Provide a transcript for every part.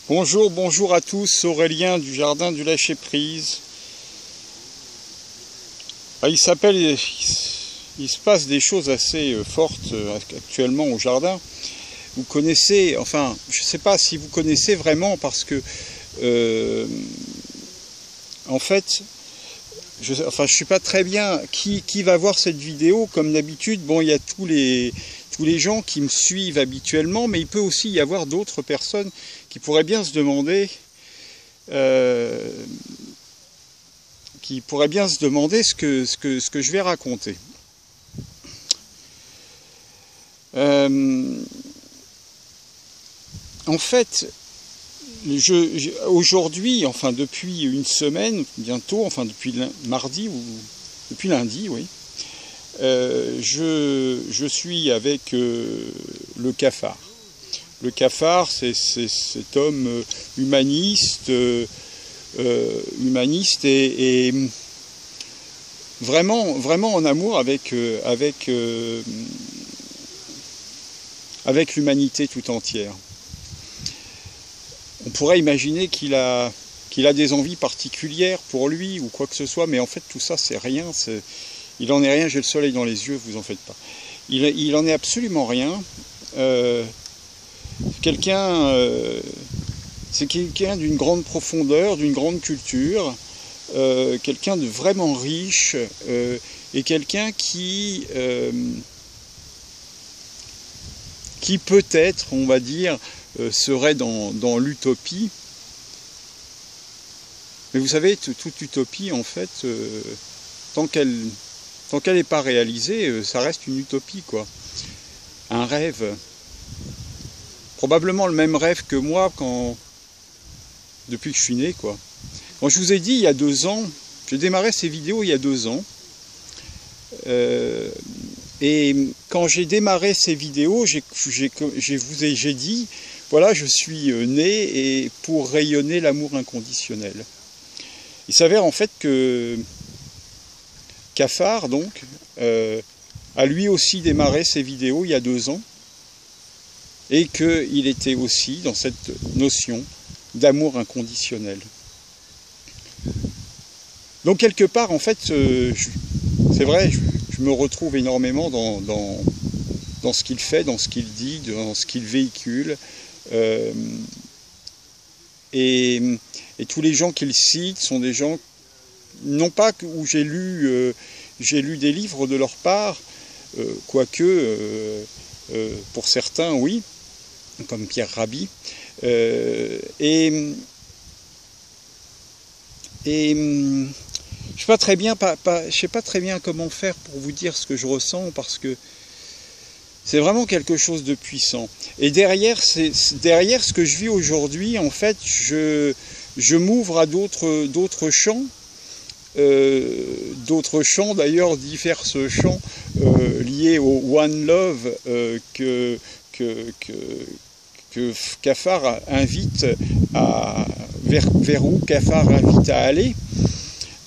Bonjour à tous, Aurélien du Jardin du Lâcher Prise. Il se passe des choses assez fortes actuellement au jardin. Vous connaissez, enfin, je ne sais pas si vous connaissez vraiment parce que, en fait, je ne sais pas très bien qui va voir cette vidéo. Comme d'habitude, bon, il y a tous les gens qui me suivent habituellement, mais il peut aussi y avoir d'autres personnes qui pourraient bien se demander, ce que je vais raconter. En fait, aujourd'hui, enfin depuis une semaine, bientôt, enfin depuis mardi ou depuis lundi, oui, je suis avec le Cafard. Le Cafard, c'est cet homme humaniste et vraiment en amour avec l'humanité tout entière. On pourrait imaginer qu'il a des envies particulières pour lui ou quoi que ce soit, mais en fait tout ça c'est rien. Il en est rien. J'ai le soleil dans les yeux, vous en faites pas. Il en est absolument rien. C'est quelqu'un d'une grande profondeur, d'une grande culture, quelqu'un de vraiment riche et quelqu'un qui peut-être, on va dire, serait dans l'utopie. Mais vous savez, toute utopie, en fait, tant qu'elle n'est pas réalisée, ça reste une utopie, quoi. Un rêve. Probablement le même rêve que moi depuis que je suis né, quoi. Quand je vous ai dit il y a 2 ans, j'ai démarré ces vidéos il y a 2 ans. Et quand j'ai démarré ces vidéos, j'ai dit, voilà, je suis né et pour rayonner l'amour inconditionnel. Il s'avère en fait que Cafard, donc, a lui aussi démarré ses vidéos il y a 2 ans. Et qu'il était aussi dans cette notion d'amour inconditionnel. Donc quelque part, en fait, c'est vrai, je me retrouve énormément dans ce qu'il fait, dans ce qu'il dit, dans ce qu'il véhicule. Et tous les gens qu'il cite sont des gens, non pas où j'ai lu des livres de leur part, quoique, pour certains, oui, comme Pierre Rabhi, je sais pas très bien comment faire pour vous dire ce que je ressens, parce que c'est vraiment quelque chose de puissant. Et derrière ce que je vis aujourd'hui, en fait, je m'ouvre à d'autres champs. D'ailleurs, divers champs liés au One Love que Cafard invite vers où Cafard invite à aller.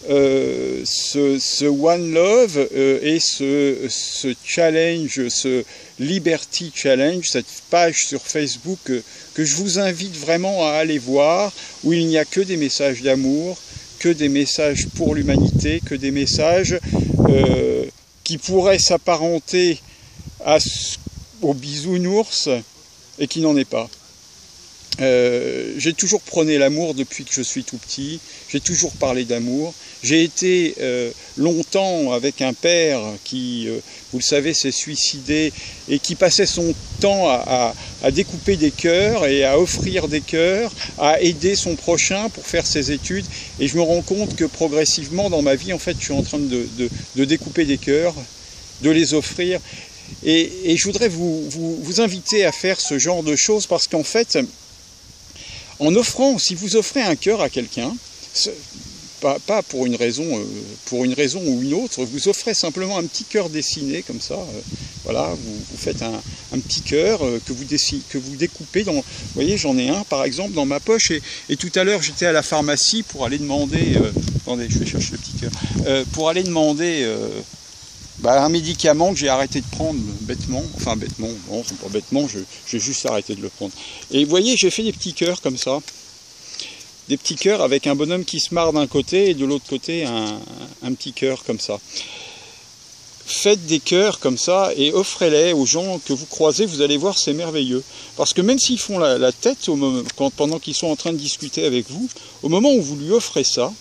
Ce One Love et ce challenge, ce Liberty Challenge, cette page sur Facebook que je vous invite vraiment à aller voir, où il n'y a que des messages d'amour, que des messages pour l'humanité, que des messages qui pourraient s'apparenter au bisounours et qui n'en est pas. J'ai toujours prôné l'amour depuis que je suis tout petit, j'ai toujours parlé d'amour. J'ai été longtemps avec un père qui, vous le savez, s'est suicidé et qui passait son temps à découper des cœurs et à offrir des cœurs, à aider son prochain pour faire ses études. Et je me rends compte que progressivement dans ma vie, en fait, je suis en train de découper des cœurs, de les offrir. Et je voudrais vous inviter à faire ce genre de choses, parce qu'en fait, si vous offrez un cœur à quelqu'un, pas pour une raison ou une autre, vous offrez simplement un petit cœur dessiné comme ça, voilà, vous faites un petit cœur que vous découpez. Vous voyez, j'en ai un par exemple dans ma poche, et tout à l'heure j'étais à la pharmacie pour aller demander, attendez, je vais chercher le petit cœur, pour aller demander un médicament que j'ai arrêté de prendre bêtement, enfin bêtement, non c'est pas bêtement, j'ai juste arrêté de le prendre. Et vous voyez, j'ai fait des petits cœurs comme ça, des petits cœurs avec un bonhomme qui se marre d'un côté et de l'autre côté un petit cœur comme ça. Faites des cœurs comme ça et offrez-les aux gens que vous croisez, vous allez voir, c'est merveilleux. Parce que même s'ils font la tête pendant qu'ils sont en train de discuter avec vous, au moment où vous lui offrez ça,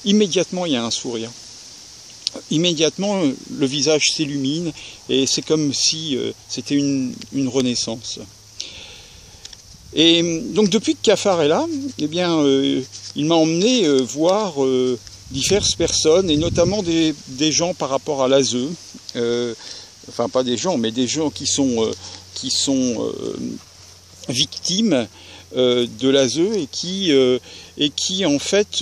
immédiatement il y a un sourire. Immédiatement le visage s'illumine et c'est comme si c'était une renaissance. Et donc depuis que Cafard est là, eh bien, il m'a emmené voir diverses personnes, et notamment des gens par rapport à l'ASE, enfin pas des gens, mais des gens qui sont victimes de l'ASE et qui en fait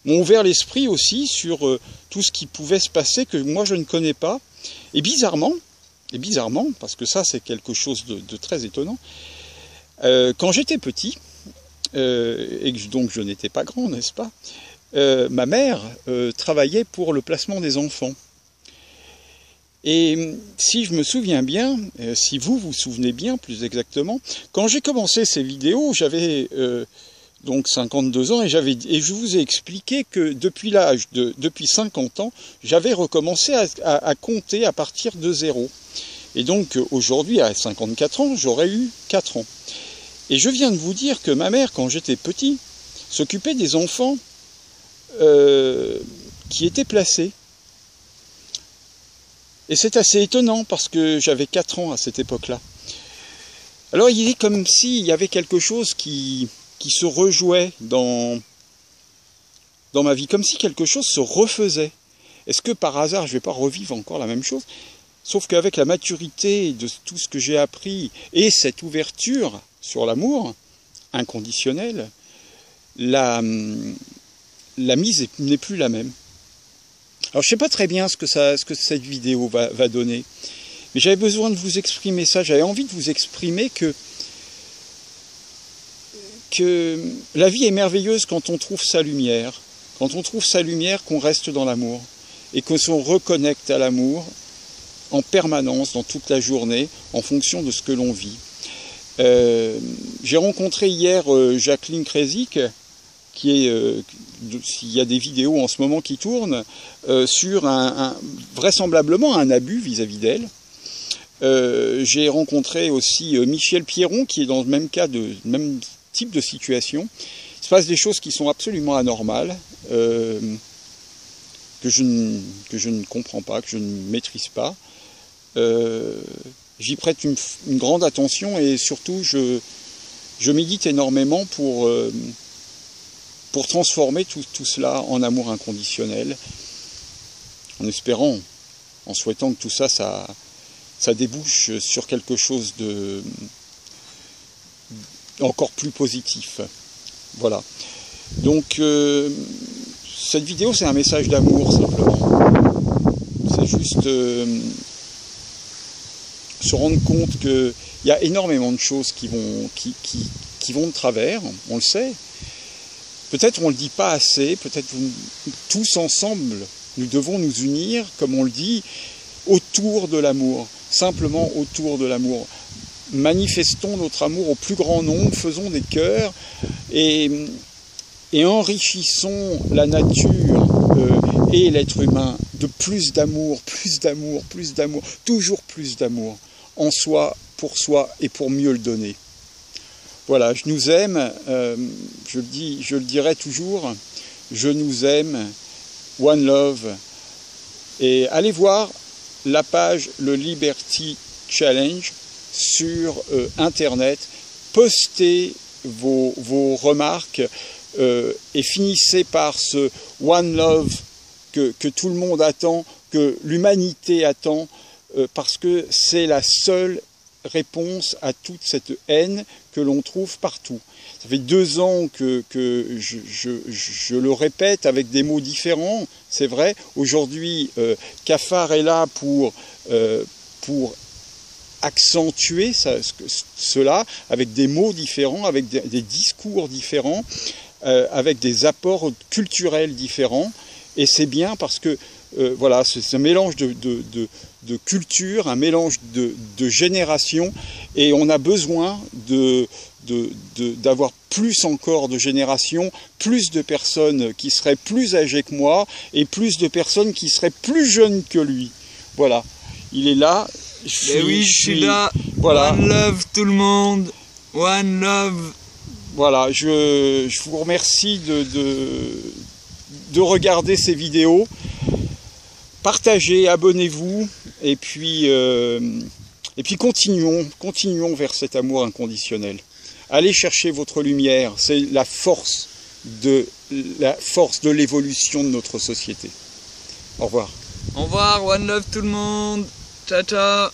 m'ont ouvert l'esprit aussi sur tout ce qui pouvait se passer que moi je ne connais pas. Et bizarrement, parce que ça c'est quelque chose de très étonnant, quand j'étais petit, et que donc je n'étais pas grand, n'est-ce pas, ma mère travaillait pour le placement des enfants. Et si je me souviens bien, si vous vous souvenez bien plus exactement, quand j'ai commencé ces vidéos, j'avais donc 52 ans et je vous ai expliqué que depuis 50 ans, j'avais recommencé à compter à partir de 0. Et donc aujourd'hui, à 54 ans, j'aurais eu 4 ans. Et je viens de vous dire que ma mère, quand j'étais petit, s'occupait des enfants qui étaient placés. Et c'est assez étonnant parce que j'avais 4 ans à cette époque-là. Alors il est comme s'il y avait quelque chose qui se rejouait dans ma vie, comme si quelque chose se refaisait. Est-ce que par hasard je ne vais pas revivre encore la même chose? Sauf qu'avec la maturité de tout ce que j'ai appris et cette ouverture sur l'amour inconditionnel, la mise n'est plus la même. Alors je ne sais pas très bien ce que cette vidéo va donner, mais j'avais besoin de vous exprimer ça, j'avais envie de vous exprimer que la vie est merveilleuse quand on trouve sa lumière, qu'on reste dans l'amour, et qu'on se reconnecte à l'amour en permanence, dans toute la journée, en fonction de ce que l'on vit. J'ai rencontré hier Jacqueline Kresic, qui est, s'il y a des vidéos en ce moment qui tournent, sur vraisemblablement un abus vis-à-vis d'elle. J'ai rencontré aussi Michel Pierron, qui est dans le même même type de situation. Il se passe des choses qui sont absolument anormales, que je ne comprends pas, que je ne maîtrise pas. J'y prête une grande attention et surtout je médite énormément pour transformer tout cela en amour inconditionnel, en espérant, en souhaitant que tout ça, ça débouche sur quelque chose de encore plus positif. Voilà. Donc cette vidéo, c'est un message d'amour simplement. C'est juste se rendre compte qu'il y a énormément de choses qui vont de travers, on le sait. Peut-être on ne le dit pas assez, peut-être tous ensemble, nous devons nous unir, comme on le dit, autour de l'amour, simplement autour de l'amour. Manifestons notre amour au plus grand nombre, faisons des cœurs et enrichissons la nature et l'être humain de plus d'amour, toujours plus d'amour, en soi, pour soi et pour mieux le donner. Voilà, je nous aime, je le dirai toujours, je nous aime, One Love. Et allez voir la page Le Liberty Challenge sur Internet, postez vos remarques et finissez par ce One Love que tout le monde attend, que l'humanité attend, parce que c'est la seule réponse à toute cette haine que l'on trouve partout. Ça fait 2 ans que je le répète avec des mots différents, c'est vrai. Aujourd'hui, Cafard est là pour accentuer cela avec des mots différents, avec des discours différents, avec des apports culturels différents. Et c'est bien parce que voilà, c'est un mélange de culture, un mélange de générations, et on a besoin d'avoir plus encore de générations, plus de personnes qui seraient plus âgées que moi, et plus de personnes qui seraient plus jeunes que lui. Voilà, il est là. Je suis là. Voilà. One love tout le monde. One love. Voilà, je vous remercie de regarder ces vidéos. Partagez, abonnez-vous, et puis continuons vers cet amour inconditionnel. Allez chercher votre lumière, c'est la force de l'évolution de notre société. Au revoir. Au revoir, one love tout le monde. Ciao, ciao.